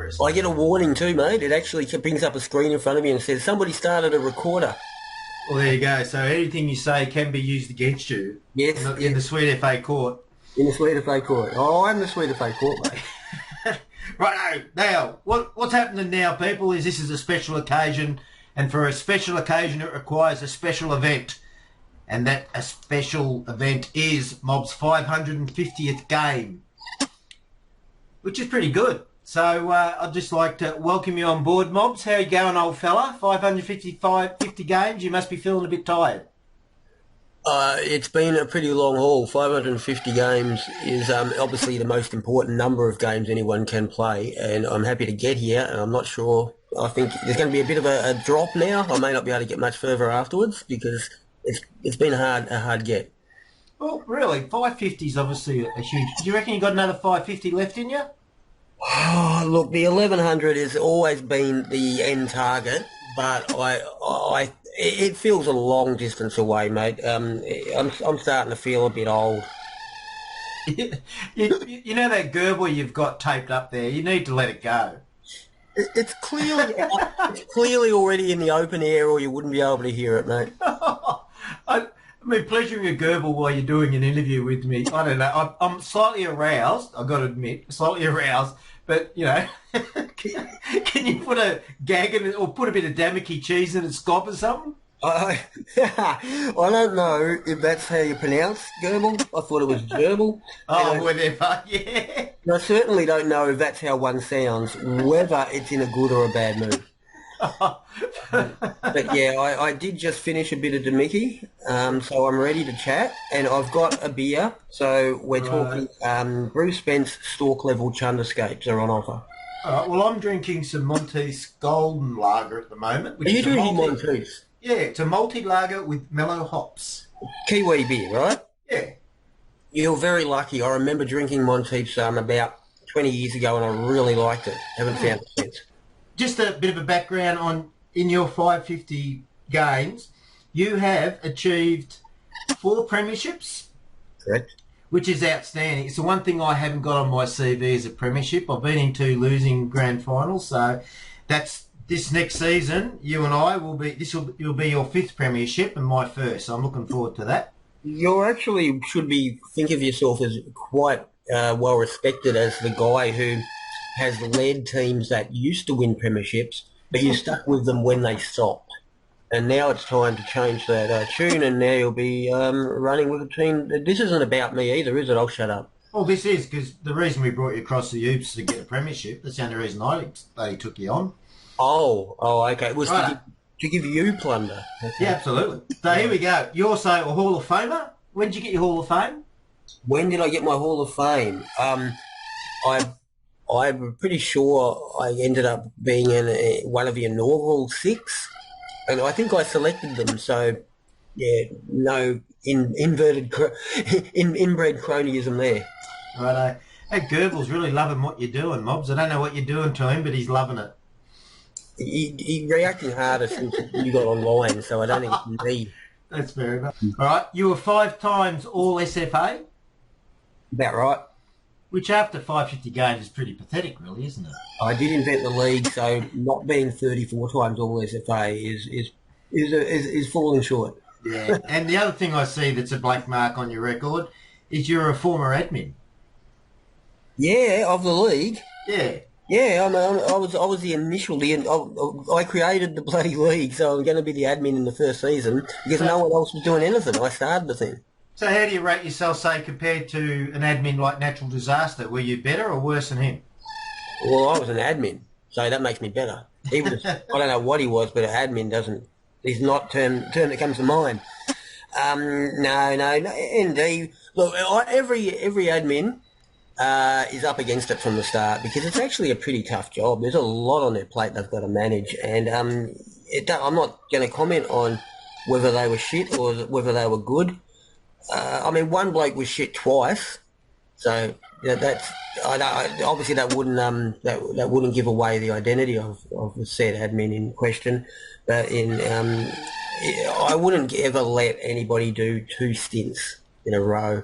embarrassing. I get a warning too, mate. It actually brings up a screen in front of me and says, somebody started a recorder. Well, there you go. So anything you say can be used against you in the Sweet FA court. In the Sweet FA court. Oh, I'm the Sweet FA court, mate. Right, now, what's happening now, people, is this is a special occasion, and for a special occasion it requires a special event. And that a special event is Mob's 550th game, which is pretty good. So I'd just like to welcome you on board, Mobs. How you going, old fella? 50 games, you must be feeling a bit tired. It's been a pretty long haul. 550 games is obviously the most important number of games anyone can play, and I'm happy to get here, and I'm not sure. I think there's going to be a bit of a drop now. I may not be able to get much further afterwards because it's been a hard get. Well, really, 550 is obviously a huge... Do you reckon you got another 550 left in you? Oh, look, the 1100 has always been the end target, but it feels a long distance away, mate. I'm starting to feel a bit old. You know that gerbil you've got taped up there? You need to let it go. It's clearly already in the open air, or you wouldn't be able to hear it, mate. I mean, pleasuring a gerbil while you're doing an interview with me, I don't know. I'm slightly aroused, I've got to admit, slightly aroused, but, you know, can you put a gag in it or put a bit of Damaki cheese in its gob or something? I don't know if that's how you pronounce gerbil. I thought it was gerbil. Oh, whatever, yeah. I certainly don't know if that's how one sounds, whether it's in a good or a bad mood. But yeah, I did just finish a bit of Damiki, so I'm ready to chat, and I've got a beer, so we're talking Bruce Spence Stork Level Chunderscapes are on offer. Well, I'm drinking some Monteith's Golden Lager at the moment. Are you drinking Monteith's? Yeah, it's a malty lager with mellow hops. Kiwi beer, right? Yeah. You're very lucky. I remember drinking Monteith's about 20 years ago, and I really liked it. Haven't found it since. Just a bit of a background on, in your 550 games, you have achieved 4 premierships. Correct. Which is outstanding. It's the one thing I haven't got on my CV as a premiership. I've been in 2 losing grand finals, so that's this next season. You and I will be. You'll be your 5th premiership and my 1st. So I'm looking forward to that. You actually should think of yourself as quite well respected as the guy who has led teams that used to win premierships, but you stuck with them when they stopped. And now it's time to change that tune, and now you'll be running with a team. This isn't about me either, is it? I'll shut up. Well, this is, because the reason we brought you across the Oops to get a premiership, that's the only reason they took you on. Oh, okay. It was to give you plunder. Okay. Yeah, absolutely. So here we go. You're also a Hall of Famer. When did you get your Hall of Fame? When did I get my Hall of Fame? I'm pretty sure I ended up being in one of the inaugural 6, and I think I selected them. So, yeah, no inbred cronyism there. Right. That Gerbil's really loving what you're doing, Mobs. I don't know what you're doing to him, but he's loving it. He's reacting harder since you got online, so I don't think it's me. That's fair enough. All right, you were 5 times All SFA. About right. Which after 550 games is pretty pathetic, really, isn't it? I did invent the league, so not being 34 times All SFA is falling short. Yeah, and the other thing I see that's a black mark on your record is you're a former admin. Yeah, of the league. Yeah. Yeah, I was the initial. I created the bloody league, so I'm going to be the admin in the first season because no one else was doing anything. I started the thing. So how do you rate yourself, say, compared to an admin like Natural Disaster? Were you better or worse than him? Well, I was an admin, so that makes me better. He was, I don't know what he was, but an admin doesn't. He's not term that comes to mind. No, ND. Look, every admin is up against it from the start because it's actually a pretty tough job. There's a lot on their plate they've got to manage, and I'm not going to comment on whether they were shit or whether they were good. I mean, one bloke was shit twice, so that's obviously that wouldn't give away the identity of the said admin in question. But I wouldn't ever let anybody do 2 stints in a row.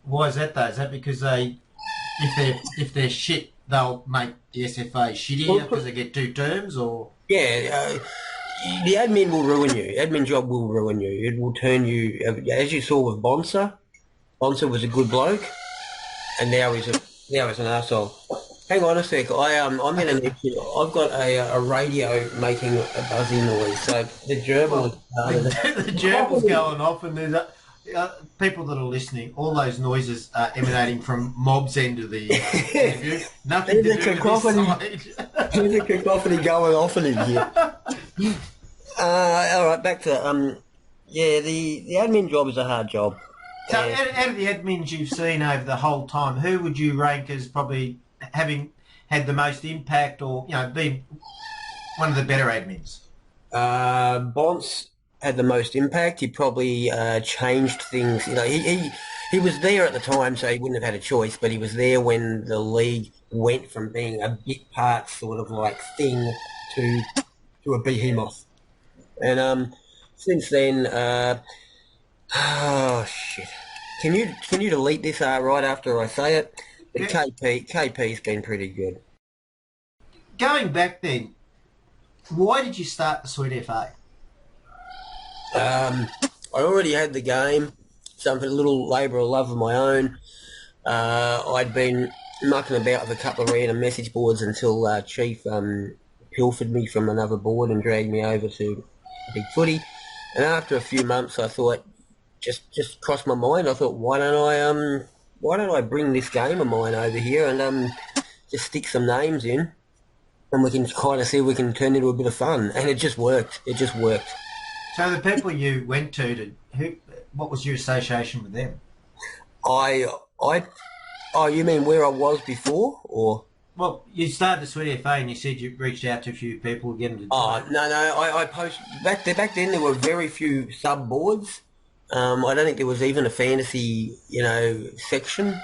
Why is that though? Is that because if they're shit they'll make the SFA shittier because they get 2 terms, or Yeah, the admin will ruin you. Admin job will ruin you. It will turn you, as you saw with Bonser. Bonser was a good bloke, and now he's an arsehole. Hang on a sec. I'm going to need you. I've got a radio making a buzzing noise, so the gerbil. The gerbil's going off, and there's people that are listening. All those noises are emanating from Mob's end of the interview. Nothing to do with this side. There's a cacophony going off in here. All right, back to the admin job is a hard job. So, out of the admins you've seen over the whole time, who would you rank as probably having had the most impact, or being one of the better admins? Bonce had the most impact. He probably changed things. He was there at the time, so he wouldn't have had a choice. But he was there when the league went from being a bit part sort of like thing to a behemoth. And since then, oh shit! Can you delete this right after I say it? But KP's been pretty good. Going back then, why did you start the Sweet FA? I already had the game, something a little labour of love of my own. I'd been mucking about with a couple of random message boards until Chief pilfered me from another board and dragged me over to Big Footy. And after a few months, I thought, just crossed my mind. I thought, why don't I bring this game of mine over here and just stick some names in, and we can kind of see if we can turn into a bit of fun. And it just worked. It just worked. So the people you went to, what was your association with them? You mean where I was before, or? Well, you started the Sweet FA and you said you reached out to a few people to get them to... Oh, no, I posted... Back then there were very few sub-boards. I don't think there was even a fantasy, section.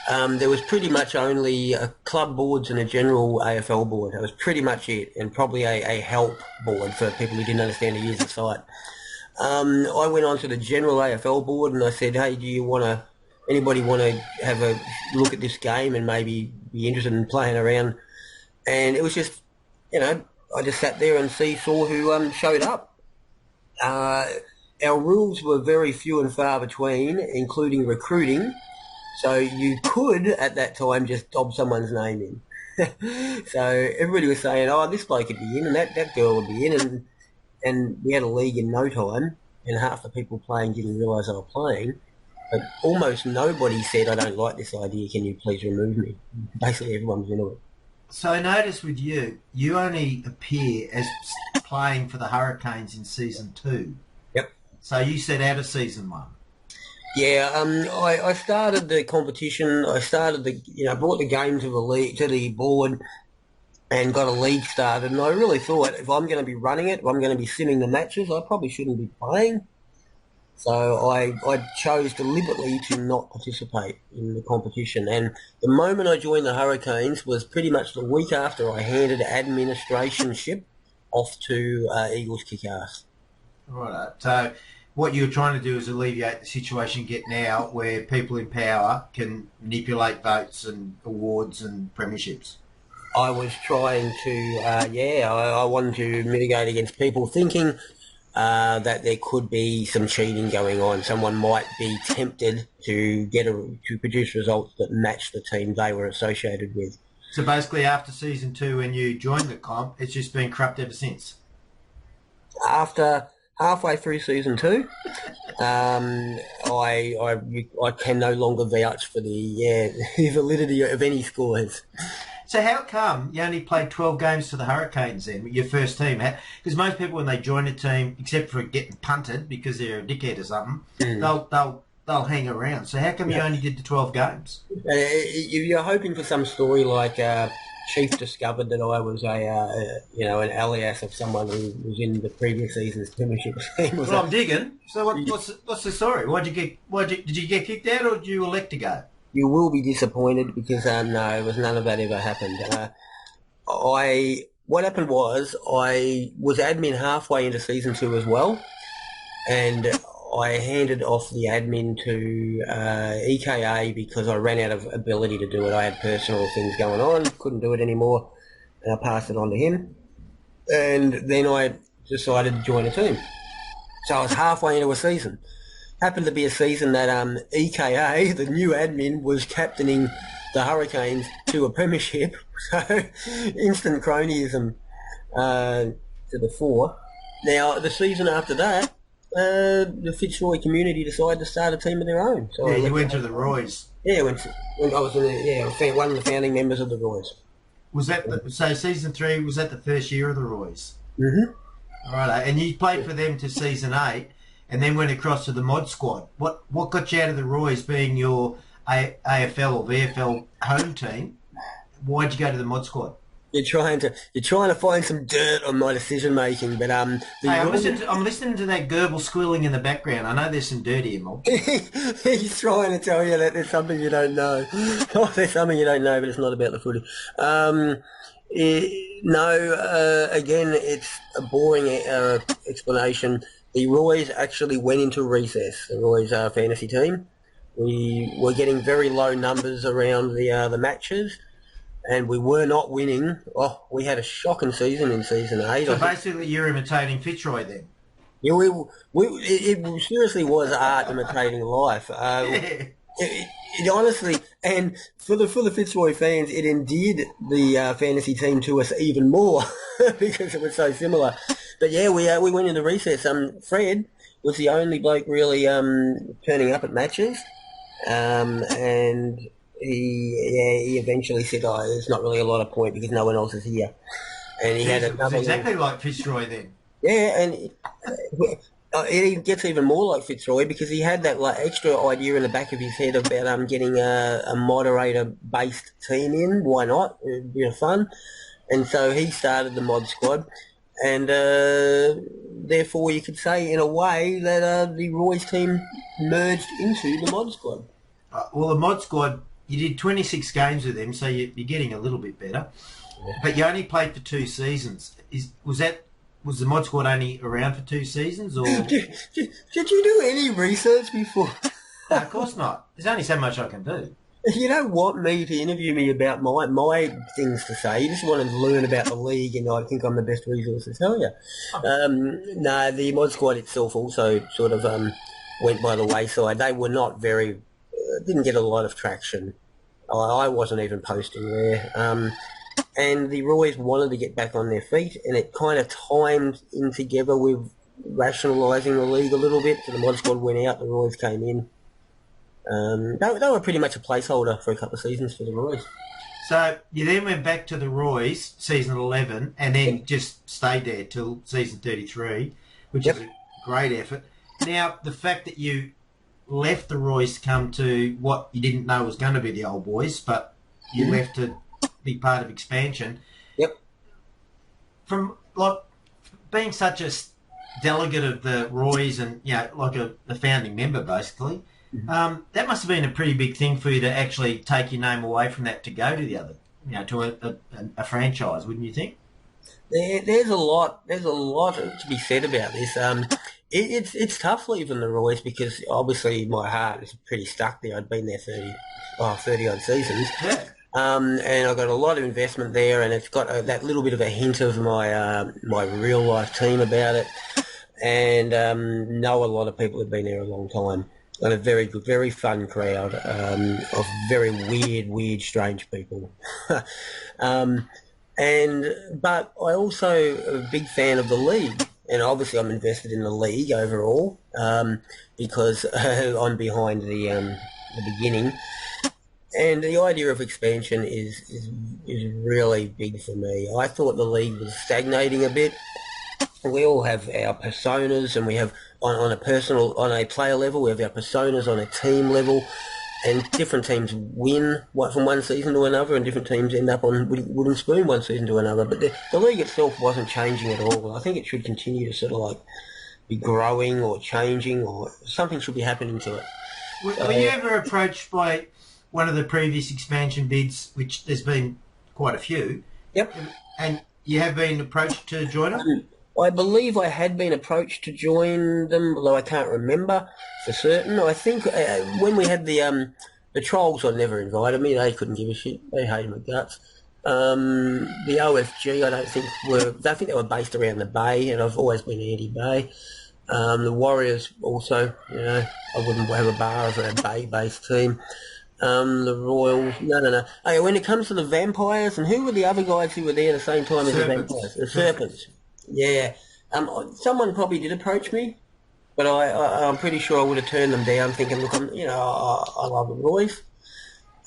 There was pretty much only club boards and a general AFL board. That was pretty much it, and probably a help board for people who didn't understand to use the site. I went on to the general AFL board and I said, hey, anybody want to have a look at this game and maybe be interested in playing around? And it was just, I just sat there and saw who showed up. Our rules were very few and far between, including recruiting. So you could, at that time, just dob someone's name in. So everybody was saying, oh, this bloke could be in and that girl would be in. And we had a league in no time, and half the people playing didn't realise they were playing. But almost nobody said, I don't like this idea, can you please remove me? Basically everyone was into it. So I noticed with you only appear as playing for the Hurricanes in Season 2. Yep. So you set out of Season 1. Yeah, I started the competition. I started brought the game to the league, to the board, and got a league started. And I really thought, if I'm going to be running it, if I'm going to be simming the matches, I probably shouldn't be playing. So I chose deliberately to not participate in the competition. And the moment I joined the Hurricanes was pretty much the week after I handed administrationship off to Eagles Kick-Ass. Right. So what you're trying to do is alleviate the situation you get now where people in power can manipulate votes and awards and premierships. I was trying to, I wanted to mitigate against people thinking that there could be some cheating going on. Someone might be tempted to to produce results that match the team they were associated with. So basically after Season 2 when you joined the comp, it's just been corrupt ever since? After halfway through Season 2, I can no longer vouch for the validity of any scores. So how come you only played 12 games for the Hurricanes then, your first team? Because most people, when they join a team, except for getting punted because they're a dickhead or something, they'll hang around. So how come you only did the 12 games? You're hoping for some story like Chief discovered that I was an alias of someone who was in the previous season's premiership team. Well, I'm digging. So what's the story? Did you get kicked out or did you elect to go? You will be disappointed because no, none of that ever happened. What happened was I was admin halfway into Season 2 as well, and I handed off the admin to EKA because I ran out of ability to do it. I had personal things going on, couldn't do it anymore, and I passed it on to him. And then I decided to join a team. So I was halfway into a season. Happened to be a season that EKA, the new admin, was captaining the Hurricanes to a premiership. So instant cronyism to the fore. Now, the season after that, the Fitzroy community decided to start a team of their own. So yeah, you went to the Roys. Yeah, I was one of the founding members of the Roys. Was that so? Season 3, was that the first year of the Roys? Mm-hmm. All right, and you played for them to season 8, and then went across to the Mod Squad. What got you out of the Roys, being your AFL or VFL home team? Why'd you go to the Mod Squad? You're trying to find some dirt on my decision making, but I'm listening to that Gerbil squealing in the background. I know there's some dirt here, Mob. He's trying to tell you that there's something you don't know. Oh, there's something you don't know, but it's not about the footy. Again, it's a boring explanation. The Roys actually went into recess. The Roys fantasy team. We were getting very low numbers around the matches. And we were not winning. Oh, we had a shocking season in season 8. So basically, you're imitating Fitzroy then. Yeah, it seriously was art imitating life. It honestly, and for the Fitzroy fans, it endeared the fantasy team to us even more because it was so similar. But yeah, we went into recess. Fred was the only bloke really turning up at matches, and. He eventually said, there's not really a lot of point because no one else is here. And he had another... It was exactly like Fitzroy then. Yeah, and it gets even more like Fitzroy because he had that extra idea in the back of his head about getting a moderator-based team in. Why not? It'd be fun. And so he started the Mod Squad. And therefore you could say, in a way, that the Roy's team merged into the Mod Squad. Well, the Mod Squad... You did 26 games with them, so you're getting a little bit better. Yeah. But you only played for 2 seasons. Was the Mod Squad only around for 2 seasons? Or did you do any research before? No, of course not. There's only so much I can do. You don't want me to interview me about my things to say. You just want to learn about the league, and I think I'm the best resource to tell you. No, the Mod Squad itself also sort of went by the wayside. They were not very... didn't get a lot of traction. I wasn't even posting there. And the Roys wanted to get back on their feet, and it kind of timed in together with rationalising the league a little bit. So the Mod Squad went out, the Roys came in. They were pretty much a placeholder for a couple of seasons for the Roys. So you then went back to the Roys, season 11, and then just stayed there till season 33, which is a great effort. Now, the fact that you left the Roys to come to what you didn't know was going to be the Old Boys, but you left to be part of expansion. Yep. From being such a delegate of the Roys and a founding member basically, that must have been a pretty big thing for you to actually take your name away from that to go to the other, to a franchise, wouldn't you think? There's a lot to be said about this. It's tough leaving the Roys because obviously my heart is pretty stuck there. I'd been there 30 odd seasons. Yeah. And I got a lot of investment there, and it's got that little bit of a hint of my real life team about it. And know a lot of people who've been there a long time. And a very good, very fun crowd of very weird, strange people. But I also a big fan of the league. And obviously I'm invested in the league overall because I'm behind the beginning. And the idea of expansion is really big for me. I thought the league was stagnating a bit. We all have our personas, and we have on a player level, we have our personas on a team level. And different teams win from one season to another, and different teams end up on wooden spoon one season to another. But the league itself wasn't changing at all. I think it should continue to sort of be growing or changing, or something should be happening to it. Were you ever approached by one of the previous expansion bids, which there's been quite a few? Yep. And you have been approached to join them? I believe I had been approached to join them, although I can't remember for certain. I think when we had the Trolls, I never invited me. They couldn't give a shit. They hated my guts. The OFG, I don't think they were based around the Bay, and I've always been anti-Bay. The Warriors also, I wouldn't have a bar as a Bay-based team. The Royals, no. Okay, when it comes to the Vampires, and who were the other guys who were there at the same time as the Vampires? The Serpents. Yeah. Someone probably did approach me, but I'm pretty sure I would have turned them down, thinking, look, I love the Royals.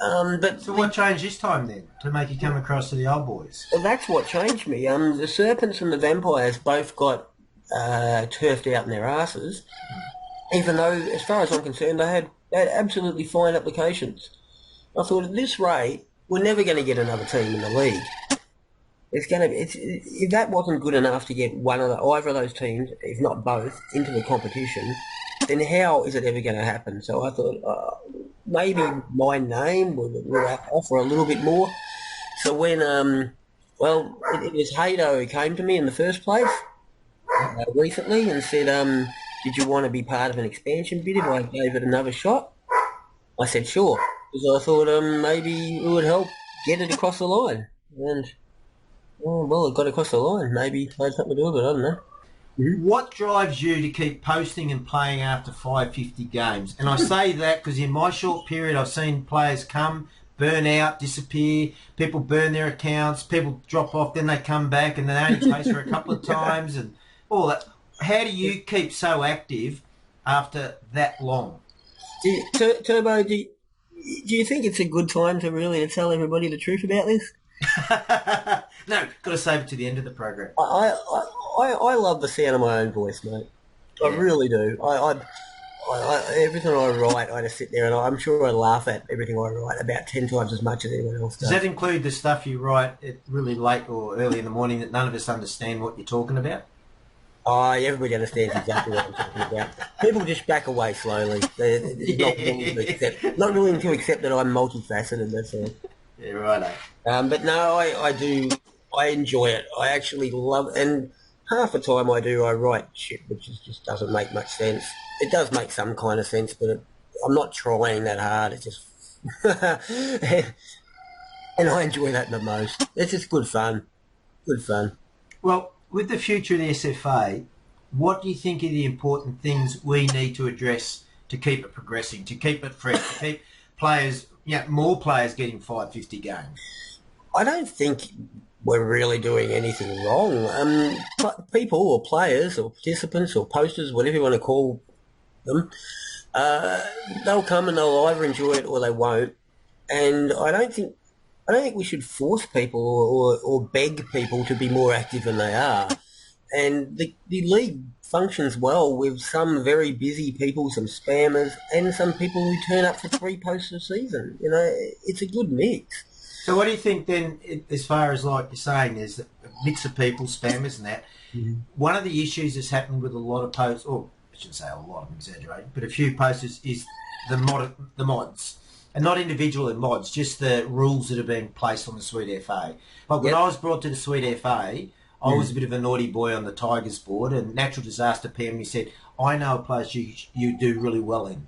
So what changed this time then to make you come across to the Old Boys? Well, that's what changed me. The Serpents and the Vampires both got turfed out in their asses, even though, as far as I'm concerned, they had absolutely fine applications. I thought, at this rate, we're never going to get another team in the league. If that wasn't good enough to get either of those teams, if not both, into the competition, then how is it ever going to happen? So I thought maybe my name would offer a little bit more. So when it was Haydo who came to me in the first place recently and said, did you want to be part of an expansion bid if I gave it another shot? I said sure, because I thought maybe it would help get it across the line. And it got across the line. Maybe it had something to do with it, I don't know. Mm-hmm. What drives you to keep posting and playing after 550 games? And I say that because in my short period I've seen players come, burn out, disappear, people burn their accounts, people drop off, then they come back and they only post for a couple of times and all that. How do you keep so active after that long? Turbo, do you think it's a good time to tell everybody the truth about this? No, got to save it to the end of the program. I love the sound of my own voice, mate. Yeah. I really do. I everything I write, I just sit there and I'm sure I laugh at everything I write about 10 times as much as anyone else does. Does that include the stuff you write at really late or early in the morning that none of us understand what you're talking about? Oh, everybody understands exactly what I'm talking about. People just back away slowly. They're not willing to accept that I'm multifaceted, that's all. Yeah, righto. But no, I do. I enjoy it. I actually love it. And half the time I write shit which just doesn't make much sense. It does make some kind of sense, but I'm not trying that hard. It's just... and I enjoy that the most. It's just good fun. Good fun. Well, with the future of the SFA, what do you think are the important things we need to address to keep it progressing, to keep it fresh, to keep players... more players getting 550 games? I don't think we're really doing anything wrong. People or players or participants or posters, whatever you want to call them, they'll come and they'll either enjoy it or they won't. And I don't think we should force people or beg people to be more active than they are. And the league functions well with some very busy people, some spammers, and some people who turn up for 3 posts a season. It's a good mix. So what do you think then, as far as like you're saying, there's a mix of people, spammers and that. Mm-hmm. One of the issues that's happened with a lot of posts, or I shouldn't say a lot, I'm exaggerating, but a few posters is the mods. And not individual mods, just the rules that are being placed on the Sweet FA. Like when I was brought to the Sweet FA, I was a bit of a naughty boy on the Tigers board, and Natural Disaster PM me said, I know a place you do really well in.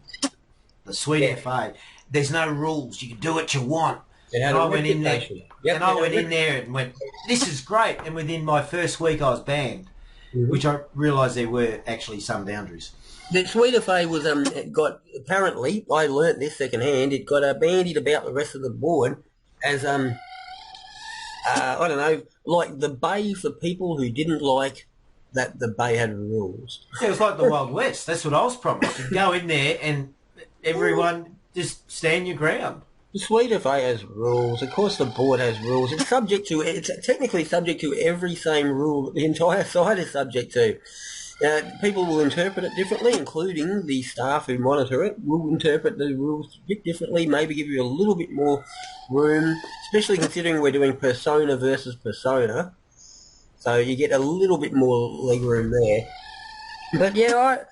The Sweet FA. There's no rules. You can do what you want. And I went in there, and went, this is great. And within my first week, I was banned, which I realised there were actually some boundaries. The Sweet FA was apparently, I learnt this secondhand, it got bandied about the rest of the board as I don't know, like the Bay for people who didn't like that the Bay had rules. Yeah, it was like the Wild West. That's what I was promised. You go in there and everyone just stand your ground. The Sweet FA has rules. Of course the board has rules. It's technically subject to every same rule that the entire side is subject to. People will interpret it differently, including the staff who monitor it will interpret the rules a bit differently, maybe give you a little bit more room, especially considering we're doing persona versus persona. So you get a little bit more leg room there. But yeah,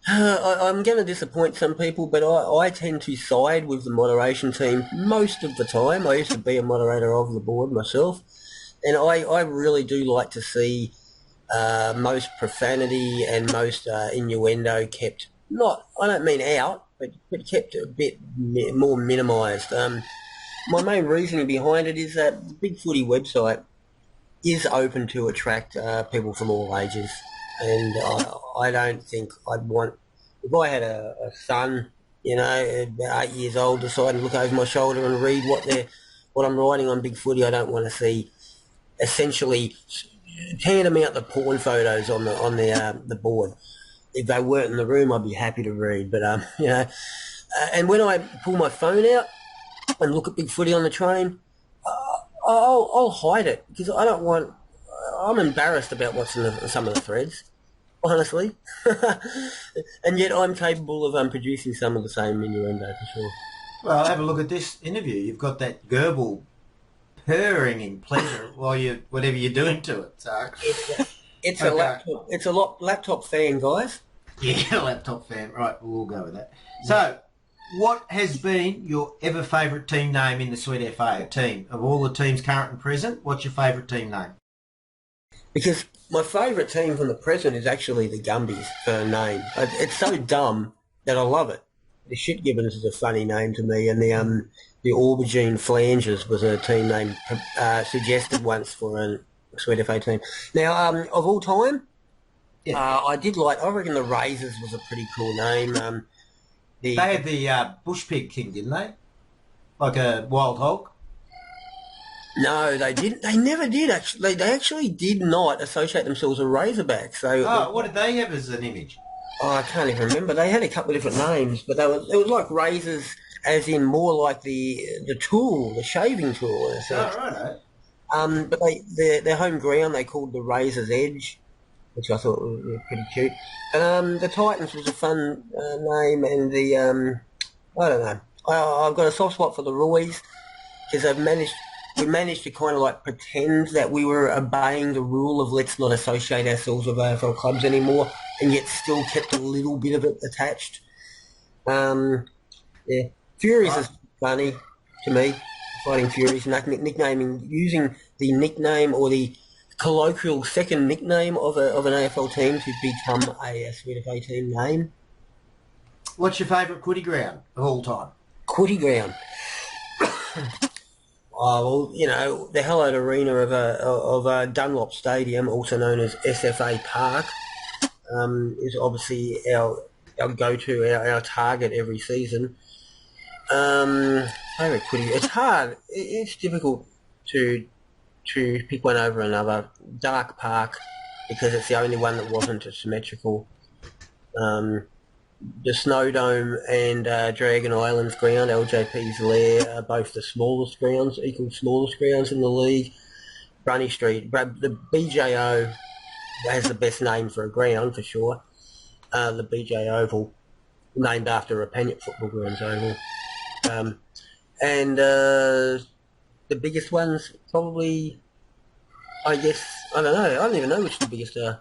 I'm going to disappoint some people, but I tend to side with the moderation team most of the time. I used to be a moderator of the board myself, and I really do like to see most profanity and most innuendo kept, not, I don't mean out, but kept a bit more minimised. My main reasoning behind it is that the Big Footy website is open to attract people from all ages, and I don't think I'd want, if I had a son, you know, about 8 years old, decide to look over my shoulder and read what I'm writing on Big Footy, I don't want to see essentially handing out the porn photos on the board. If they weren't in the room, I'd be happy to read. But you know, and when I pull my phone out and look at Big Footy on the train, I'll hide it because I don't want. I'm embarrassed about what's in some of the threads, honestly, and yet I'm capable of producing some of the same innuendo for sure. Well, have a look at this interview. You've got that Goebbels purring in pleasure while whatever you're doing to it. So it's okay. A laptop. It's a laptop fan, guys. Yeah, laptop fan. Right, we'll all go with that. So, what has been your ever favourite team name in the Sweet FA team? Of all the teams current and present, what's your favourite team name? Because my favourite team from the present is actually the Gumbies for a name. It's so dumb that I love it. The Shit Gibbons is a funny name to me, and the Aubergine Flanges was a team name suggested once for a Sweet FA team. Now, of all time, yeah. I reckon the Razors was a pretty cool name. They had the Bush Pig King, didn't they? Like a wild hog? No, they didn't. They never did, actually. They actually did not associate themselves with Razorbacks. What did they have as an image? Oh, I can't even remember. They had a couple of different names, but it was like razors, as in more like the tool, the shaving tool. In a sense. Oh, right. But their home ground they called the Razor's Edge, which I thought was pretty cute. And the Titans was a fun name, and the I don't know. I've got a soft spot for the Roys because we managed to kind of like pretend that we were obeying the rule of let's not associate ourselves with AFL clubs anymore, and yet still kept a little bit of it attached. Yeah, Furies is funny to me. Fighting Furies, nicknaming, using the nickname or the colloquial second nickname of an AFL team to become a Sweet FA team name. What's your favourite Quiddy ground of all time? Quiddy ground. Oh, well, you know, the hallowed arena of Dunlop Stadium, also known as SFA Park, is obviously our go-to, our target every season. Favourite Quiddy. It's hard. It's difficult to pick one over another. Dark Park, because it's the only one that wasn't symmetrical. The Snowdome and Dragon Islands ground, LJP's lair, are both the smallest grounds, smallest grounds in the league. Brunny Street, the BJ has the best name for a ground for sure. The BJ Oval, named after a Panyat football grounds oval. And the biggest ones probably, I guess, I don't know. I don't even know which the biggest are.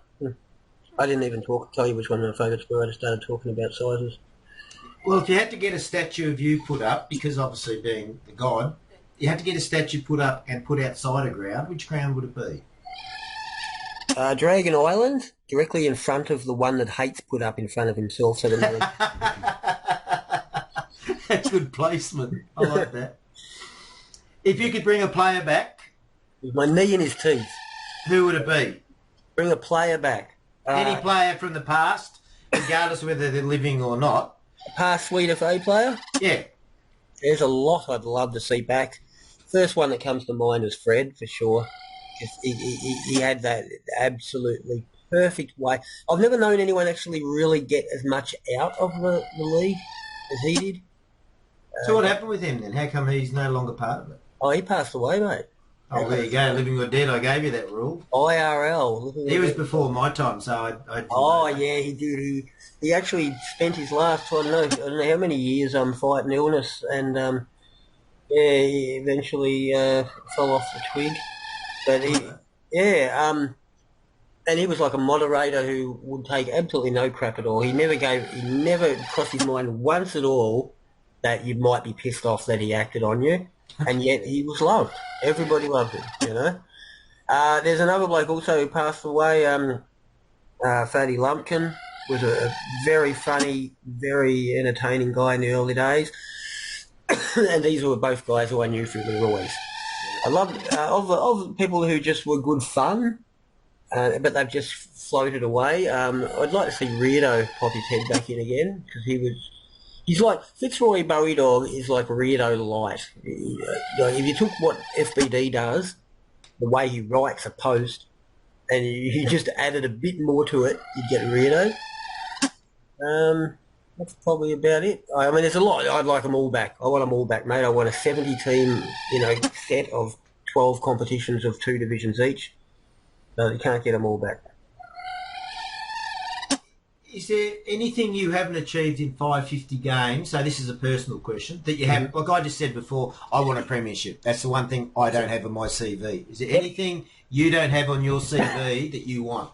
I didn't even tell you which one my favourites were. I just started talking about sizes. Well, if you had to get a statue of you put up, because obviously being the god, you had to get a statue put up and put outside a ground, which ground would it be? Dragon Island, directly in front of the one that Hates put up in front of himself. So that That's good placement. I like that. If you could bring a player back... With my knee in his teeth. Who would it be? Bring a player back. Any player from the past, regardless of whether they're living or not. A past Sweet FA player? Yeah. There's a lot I'd love to see back. First one that comes to mind is Fred, for sure. He had that absolutely perfect way. I've never known anyone actually really get as much out of the league as he did. So what happened with him then? How come he's no longer part of it? Oh, he passed away, mate. Oh, there you go. Living or dead, I gave you that rule. IRL. He was before my time, so I oh, yeah, he did. He actually spent his last, I don't know how many years fighting illness, and he eventually fell off the twig. But and he was like a moderator who would take absolutely no crap at all. He never crossed his mind once at all that you might be pissed off that he acted on you. And yet he was loved. Everybody loved him, you know. There's another bloke also who passed away, Fatty Lumpkin, was a very funny, very entertaining guy in the early days. And these were both guys who I knew through the boys. I loved of people who just were good fun, but they've just floated away. I'd like to see Reardo pop his head back in again, because he's like Fitzroy Bowie Dog is like Reardo light. If you took what FBD does, the way he writes a post, and you just added a bit more to it, you'd get Reardo. That's probably about it. I mean, there's a lot. I'd like them all back. I want them all back, mate. I want a 70-team, set of 12 competitions of 2 divisions each. No, you can't get them all back. Is there anything you haven't achieved in 550 games? So this is a personal question that you have. Like I just said before, I want a premiership. That's the one thing I don't have on my CV. Is there anything you don't have on your CV that you want?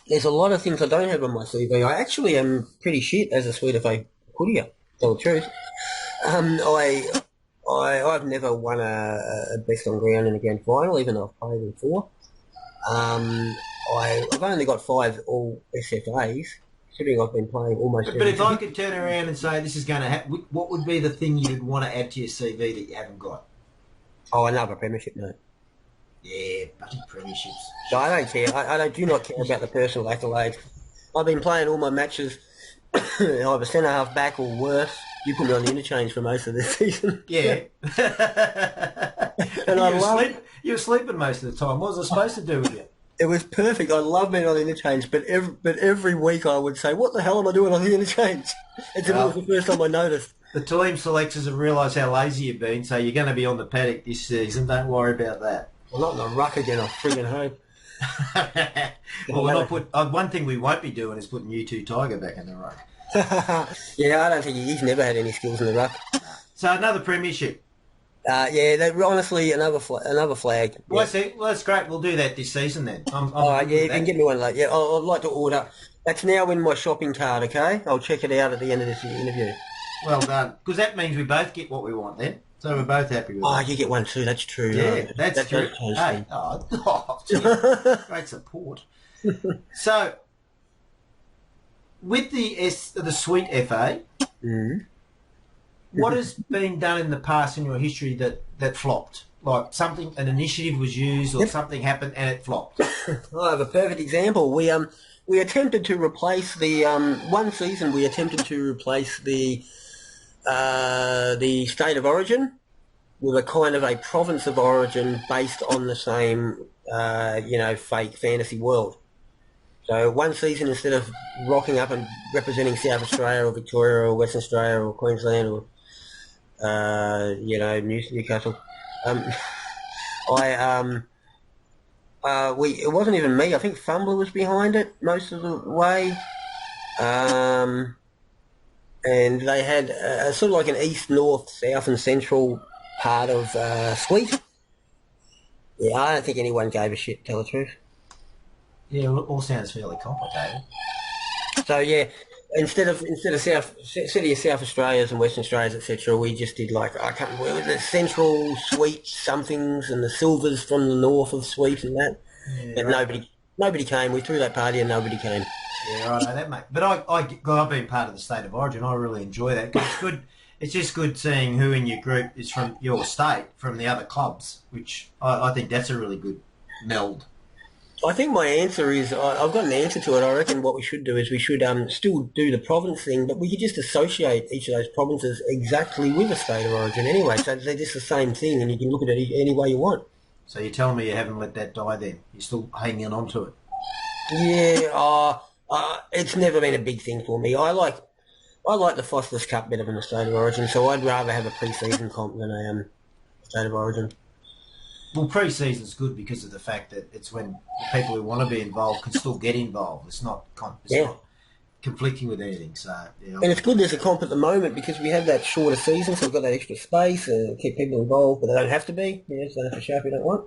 There's a lot of things I don't have on my CV. I actually am pretty shit as a Sweet FA courier, to tell the truth. I've never won a best on ground in a grand final, even though I've played in 4. I've only got 5 all SFAs, considering I've been playing almost But if I could turn around and say this is going to happen, what would be the thing you'd want to add to your CV that you haven't got? Oh, another premiership, mate. Yeah, bloody premierships. So I don't care. I do not care about the personal accolades. I've been playing all my matches either centre-half back or worse. You put me on the interchange for most of this season. Yeah. And you were sleeping most of the time. What was I supposed to do with you? It was perfect. I love being on the interchange, but every week I would say, what the hell am I doing on the interchange? It was the first time I noticed. The team selectors have realised how lazy you've been, so you're going to be on the paddock this season. Don't worry about that. Well, not in the ruck again, I friggin' hope. Well, we're not one thing we won't be doing is putting U2 Tiger back in the ruck. Yeah, I don't think he's never had any skills in the ruck. So another premiership. Honestly, another flag. Well, that's great. We'll do that this season then. All right, yeah, you can get me one. Yeah, I'd like to order. That's now in my shopping cart, okay? I'll check it out at the end of this interview. Well done. Because that means we both get what we want then. So we're both happy with it. Oh, you get one too. That's true. Yeah, that's true. Hey, great support. So, with the Sweet FA, what has been done in the past in your history that flopped? Like an initiative was used or something happened and it flopped? I have a perfect example. We attempted to replace the one season. We attempted to replace the state of origin with a kind of a province of origin based on the same, fake fantasy world. So one season, instead of rocking up and representing South Australia or Victoria or Western Australia or Queensland or, Newcastle, it wasn't even me. I think Fumbler was behind it most of the way. And they had sort of like an east, north, south and central part of Sweet. Yeah, I don't think anyone gave a shit, to tell the truth. Yeah, it all sounds fairly complicated. So yeah, instead of South Australias and Western Australias, etc., we just did the central Sweet somethings and the silvers from the north of Sweet and that. Yeah, but right. Nobody came. We threw that party and nobody came. Yeah, right. That mate. But I've been part of the state of origin. I really enjoy that. It's good. It's just good seeing who in your group is from your state, from the other clubs, which I think that's a really good meld. I think my answer is, I've got an answer to it. I reckon what we should do is we should still do the province thing, but we could just associate each of those provinces exactly with a state of origin anyway. So they're just the same thing and you can look at it any way you want. So you're telling me you haven't let that die then? You're still hanging on to it? Yeah, it's never been a big thing for me. I like the Foster's Cup better than the state of origin, so I'd rather have a pre-season comp than a state of origin. Well, pre-season's good because of the fact that it's when people who want to be involved can still get involved. It's not conflicting with anything. So, yeah. And it's good there's a comp at the moment because we have that shorter season, so we've got that extra space and keep people involved, but they don't have to be. Yeah, so they don't have to show if you don't want.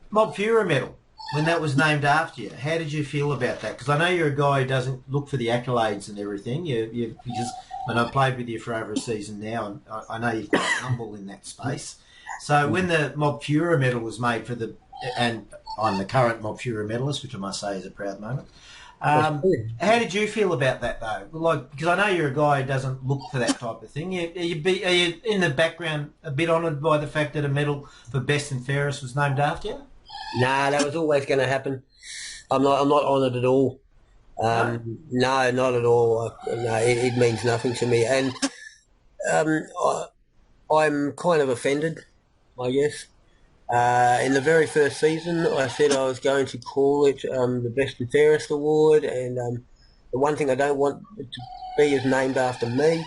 Mob Fuhrer medal, when that was named after you, how did you feel about that? Because I know you're a guy who doesn't look for the accolades and everything. Because I've played with you for over a season now, and I know you're quite humble in that space. So when the Mob Pura medal was made for the, and I'm the current Mob Pura medalist, which I must say is a proud moment. That's good. How did you feel about that though? Like, because I know you're a guy who doesn't look for that type of thing. Are you in the background a bit honoured by the fact that a medal for best and fairest was named after you? Nah, that was always going to happen. I'm not honoured at all. No, not at all. No, it means nothing to me. And I'm kind of offended, I guess. In the very first season, I said I was going to call it the Best and Fairest Award, and the one thing I don't want it to be is named after me.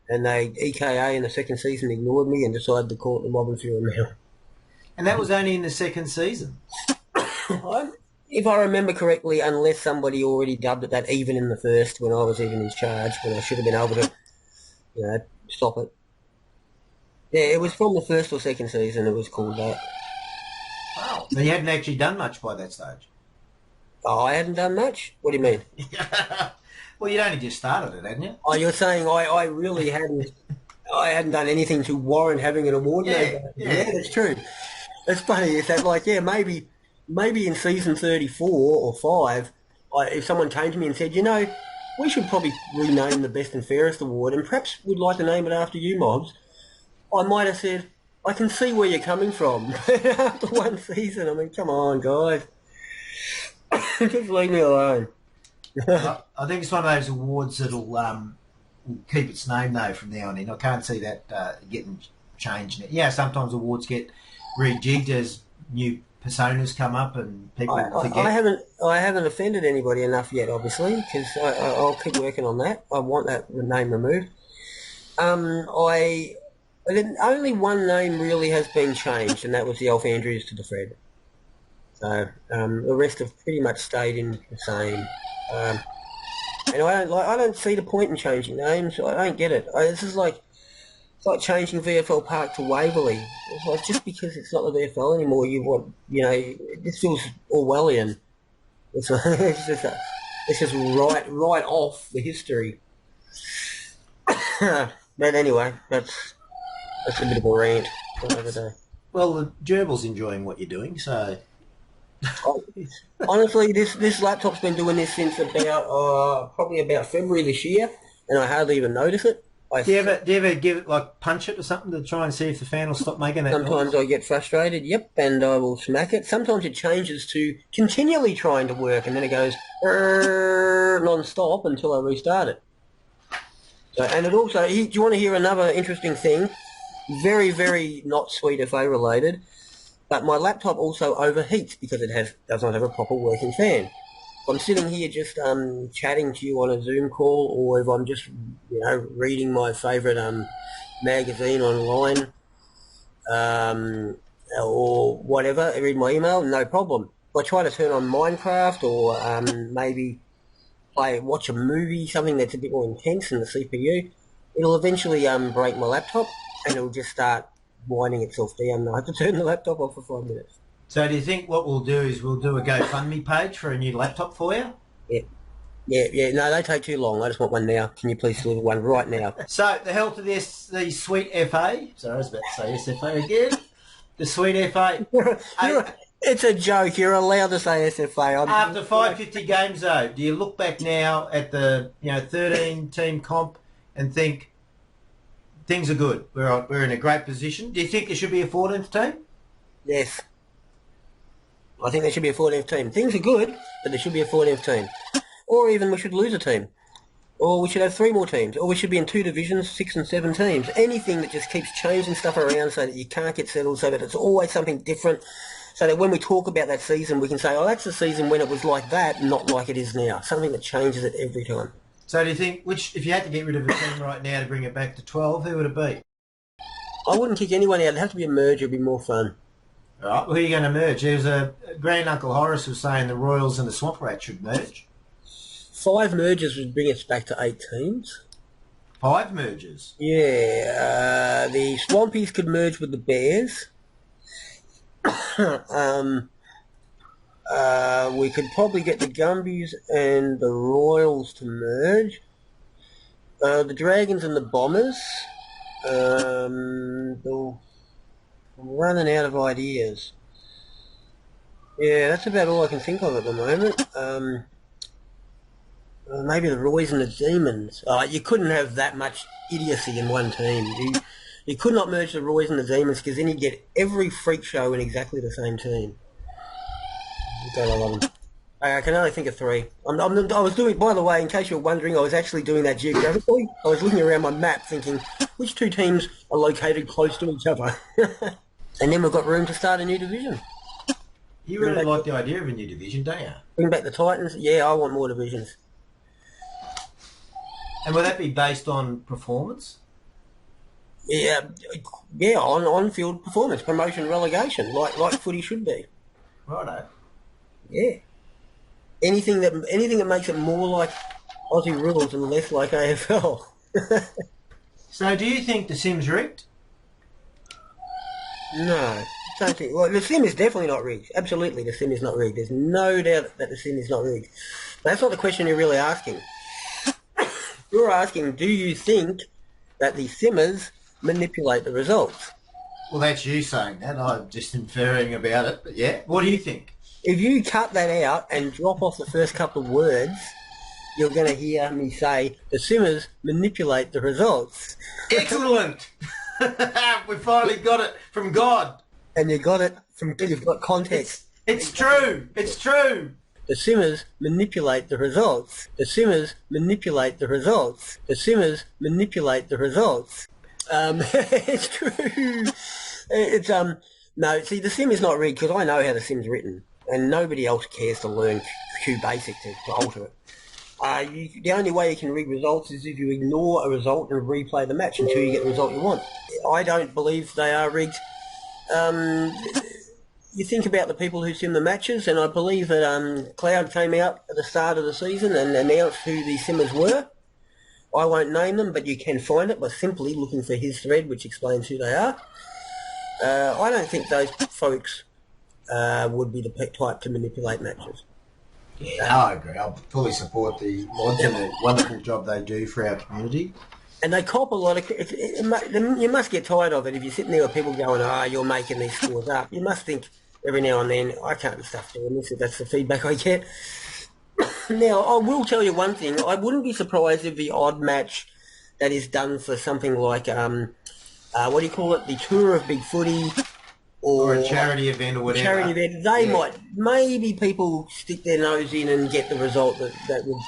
And they, EKA in the second season, ignored me and decided to call it the Mob and Fury Medal. And that was only in the second season. If I remember correctly, unless somebody already dubbed it that even in the first, when I was even in charge, when I should have been able to, stop it. Yeah, it was from the first or second season it was called that. Wow. So you hadn't actually done much by that stage? Oh, I hadn't done much? What do you mean? Well, you'd only just started it, hadn't you? Oh, you're saying I really hadn't done anything to warrant having an award? Yeah, that's true. It's funny, is that maybe in season 34 or 5, if someone came to me and said, we should probably rename the Best and Fairest Award and perhaps we'd like to name it after you, Mobs, I might have said, I can see where you're coming from. After one season, I mean, come on, guys. Just leave me alone. I think it's one of those awards that'll keep its name, though, from now on in. I can't see that getting changed. Yeah, sometimes awards get rejigged as new personas come up and people forget. I haven't offended anybody enough yet, obviously, because I'll keep working on that. I want that name removed. Only one name really has been changed, and that was the Alf Andrews to the Fred. So the rest have pretty much stayed in the same. And I don't see the point in changing names. I don't get it. This is like it's like changing VFL Park to Waverley. It's like just because it's not the VFL anymore, this feels Orwellian. It's just right off the history. But anyway, that's a bit of a rant for another day. Well, the gerbil's enjoying what you're doing, so... Honestly, this laptop's been doing this since probably about February this year, and I hardly even notice it. Do you ever give it, punch it or something to try and see if the fan will stop making that Sometimes noise? I get frustrated, and I will smack it. Sometimes it changes to continually trying to work, and then it goes non-stop until I restart it. So, and it also, do you want to hear another interesting thing? Very, very not Sweet FA related, but my laptop also overheats because it does not have a proper working fan. If I'm sitting here just chatting to you on a Zoom call, or if I'm just reading my favourite magazine online, or whatever, read my email, no problem. If I try to turn on Minecraft or maybe watch a movie, something that's a bit more intense in the CPU, it'll eventually break my laptop and it'll just start winding itself down. I have to turn the laptop off for 5 minutes. So do you think what we'll do is we'll do a GoFundMe page for a new laptop for you? Yeah. No, they take too long. I just want one now. Can you please deliver one right now? So the health of the Sweet FA. Sorry, I was about to say SFA again. The Sweet FA. It's a joke. You're allowed to say SFA. After 550 games, though, do you look back now at the 13-team comp and think things are good? We're in a great position. Do you think there should be a 14th team? Yes. I think there should be a 14th team. Things are good, but there should be a 14th team. Or even we should lose a team. Or we should have 3 more teams. Or we should be in 2 divisions, 6 and 7 teams. Anything that just keeps changing stuff around so that you can't get settled, so that it's always something different, so that when we talk about that season, we can say, oh, that's the season when it was like that, not like it is now. Something that changes it every time. So do you think, if you had to get rid of a team right now to bring it back to 12, who would it be? I wouldn't kick anyone out. It'd have to be a merge. It'd be more fun. All right, who are you going to merge? There's a Grand Uncle Horace was saying the Royals and the Swamp Rats should merge. 5 mergers would bring us back to 8 teams. 5 mergers? Yeah. The Swampies could merge with the Bears. We could probably get the Gumbies and the Royals to merge. The Dragons and the Bombers. I'm running out of ideas. Yeah, that's about all I can think of at the moment. Maybe the Roys and the Demons. You couldn't have that much idiocy in one team. You could not merge the Roys and the Demons because then you'd get every freak show in exactly the same team. God, I love them. I can only think of three. I was doing, by the way, in case you're wondering, I was actually doing that geographically. I was looking around my map thinking, which two teams are located close to each other? And then we've got room to start a new division. You really like the idea of a new division, don't you? Bring back the Titans? Yeah, I want more divisions. And will that be based on performance? Yeah, on-field performance, promotion, relegation, like footy should be. Righto. Yeah. Anything that makes it more like Aussie rules and less like AFL. So, do you think the Sim's rigged? No, don't think. Well, the Sim is definitely not rigged. Absolutely, the Sim is not rigged. There's no doubt that the Sim is not rigged. But that's not the question you're really asking. You're asking, do you think that the Simmers manipulate the results? Well, that's you saying that. I'm just inferring about it. But yeah, what do you think? If you cut that out and drop off the first couple of words, you're going to hear me say, the Simmers manipulate the results. Excellent! We finally got it from God. And you've got context. It's true. It's true. The Simmers manipulate the results. The Simmers manipulate the results. The Simmers manipulate the results. It's true. No, see, the Sim is not rigged because I know how the Sim's written. And nobody else cares to learn Q Basic to alter it. The only way you can rig results is if you ignore a result and replay the match until you get the result you want. I don't believe they are rigged. You think about the people who sim the matches, and I believe that Cloud came out at the start of the season and announced who the simmers were. I won't name them, but you can find it by simply looking for his thread, which explains who they are. I don't think those folks would be the type to manipulate matches. Yeah, no, I agree. I fully support the mods and the wonderful job they do for our community. And they cop a lot of... you must get tired of it if you're sitting there with people going, you're making these scores up. You must think every now and then, I can't be stuffed doing this if that's the feedback I get. Now, I will tell you one thing. I wouldn't be surprised if the odd match that is done for something like, what do you call it, the Tour of Big Footy... Or a charity event or whatever. Charity event. They might, maybe people stick their nose in and get the result that would,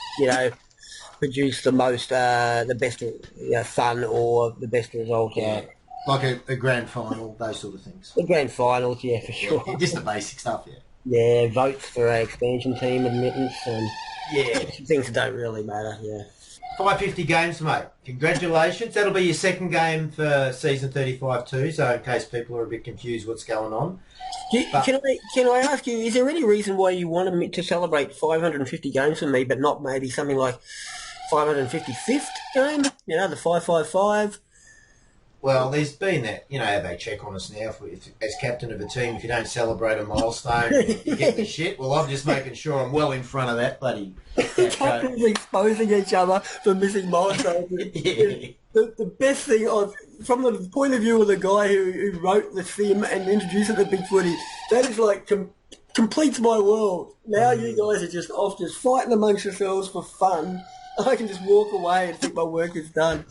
produce the most, the best fun or the best result. Yeah, like a grand final, those sort of things. The grand finals, yeah, for sure. Yeah, just the basic stuff, yeah. Yeah, votes for our expansion team admittance and things that don't really matter, yeah. 550 games, mate. Congratulations. That'll be your second game for season 35 too, so in case people are a bit confused what's going on. Can I ask you, is there any reason why you wanted to celebrate 550 games for me, but not maybe something like 555th game? The 555? Well, there's been that, how they check on us now. If as captain of a team, if you don't celebrate a milestone, you get the shit. Well, I'm just making sure I'm well in front of that bloody... Captains exposing each other for missing milestones. The best thing, from the point of view of the guy who wrote the sim and introduced it to Big Footy, that is like completes my world. Now you guys are just off just fighting amongst yourselves for fun. I can just walk away and think my work is done.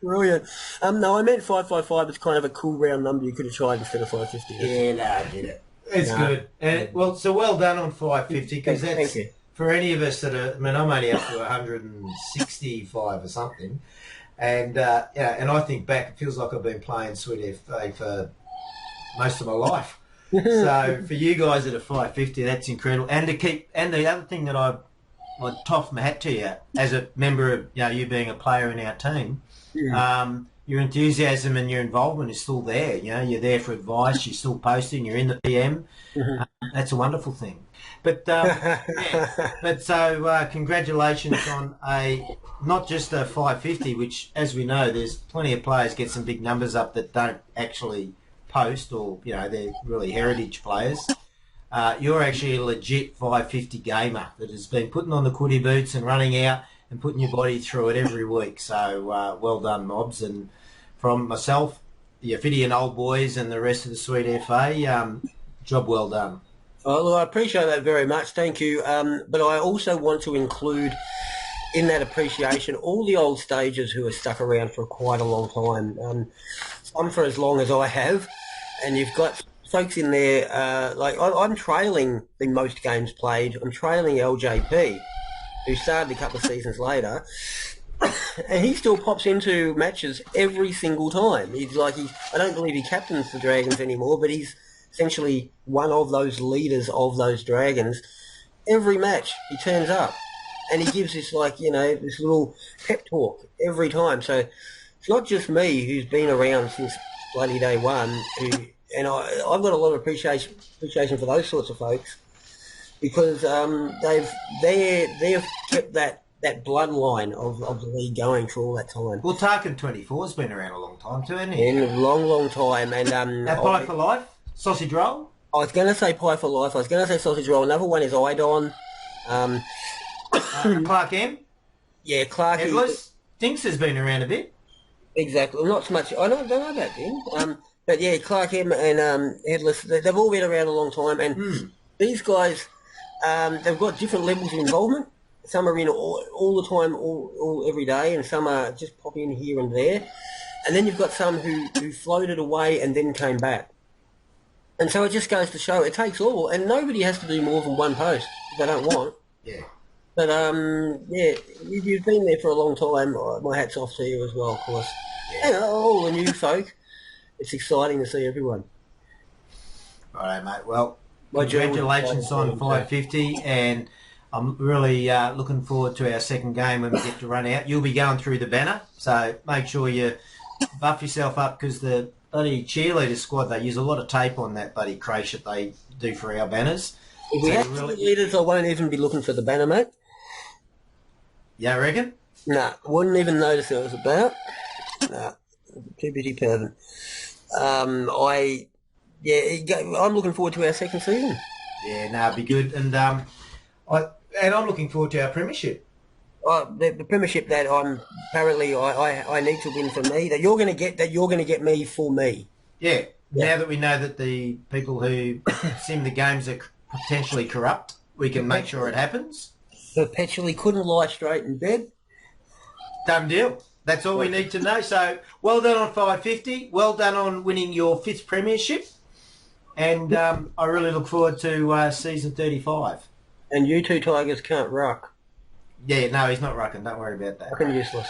Brilliant. No, I meant 555 is kind of a cool round number you could have tried instead of 550. Yeah, no, I get it. It's good. And so well done on 550 because that's for any of us that are. I mean, I'm only up to 165 or something, and and I think back, it feels like I've been playing Sweet FA for most of my life. So for you guys at a 550, that's incredible. And the other thing that I'd toff my hat to you as a member of you being a player in our team. Your enthusiasm and your involvement is still there. You're there for advice. You're still posting. You're in the PM. That's a wonderful thing. But congratulations on not just a 550, which, as we know, there's plenty of players get some big numbers up that don't actually post, or they're really heritage players. You're actually a legit 550 gamer that has been putting on the Quiddy boots and running out and putting your body through it every week. So well done, Mobs. And from myself the Ophidian Old Boys and the rest of the Sweet FA. Job well done. Well, I appreciate that very much. Thank you. But I also want to include in that appreciation all the old stagers who have stuck around for quite a long time. Some for as long as I have. And you've got folks in there, I'm trailing the most games played. I'm trailing LJP, who started a couple of seasons later. And he still pops into matches every single time. I don't believe he captains the Dragons anymore, but he's essentially one of those leaders of those Dragons. Every match he turns up, and he gives this this little pep talk every time. So it's not just me who's been around since bloody day one. I've got a lot of appreciation for those sorts of folks, because they've kept that bloodline of the league going for all that time. Well, Tarkin 24's been around a long time too, hasn't he? In a long, long time. And that Pie for Life, sausage roll. I was going to say Pie for Life. I was going to say sausage roll. Another one is Idon. Clark M. Yeah, Clark. Headless. Dinks has been around a bit. Exactly. Well, not so much. I don't know about him. But yeah, Clark M and Headless. They've all been around a long time, and these guys, they've got different levels of involvement. Some are in all the time, all every day, and some are just pop in here and there. And then you've got some who floated away and then came back. And so it just goes to show it takes all, and nobody has to do more than one post if they don't want. Yeah. But you've been there for a long time. My hat's off to you as well, of course. Yeah. And all the new folk. It's exciting to see everyone. Righto, mate. Well, congratulations on 550, and I'm really looking forward to our second game when we get to run out. You'll be going through the banner, so make sure you buff yourself up, because the bloody cheerleader squad, they use a lot of tape on that bloody creche that they do for our banners. If we have cheerleaders, I won't even be looking for the banner, mate. Yeah, I reckon? Nah, wouldn't even notice it was about. Nah, too busy perving. I'm looking forward to our second season. Yeah, no, it'd be good, and I'm looking forward to our premiership. The premiership that I need to win for me, that you're going to get me for me. Yeah. Now that we know that the people who sim the games are potentially corrupt, we can make sure it happens. Perpetually couldn't lie straight in bed. Done deal. That's all we need to know. So, well done on 550. Well done on winning your 5th premiership. And I really look forward to season 35. And you two Tigers can't ruck. Yeah, no, he's not rucking. Don't worry about that. Fucking useless.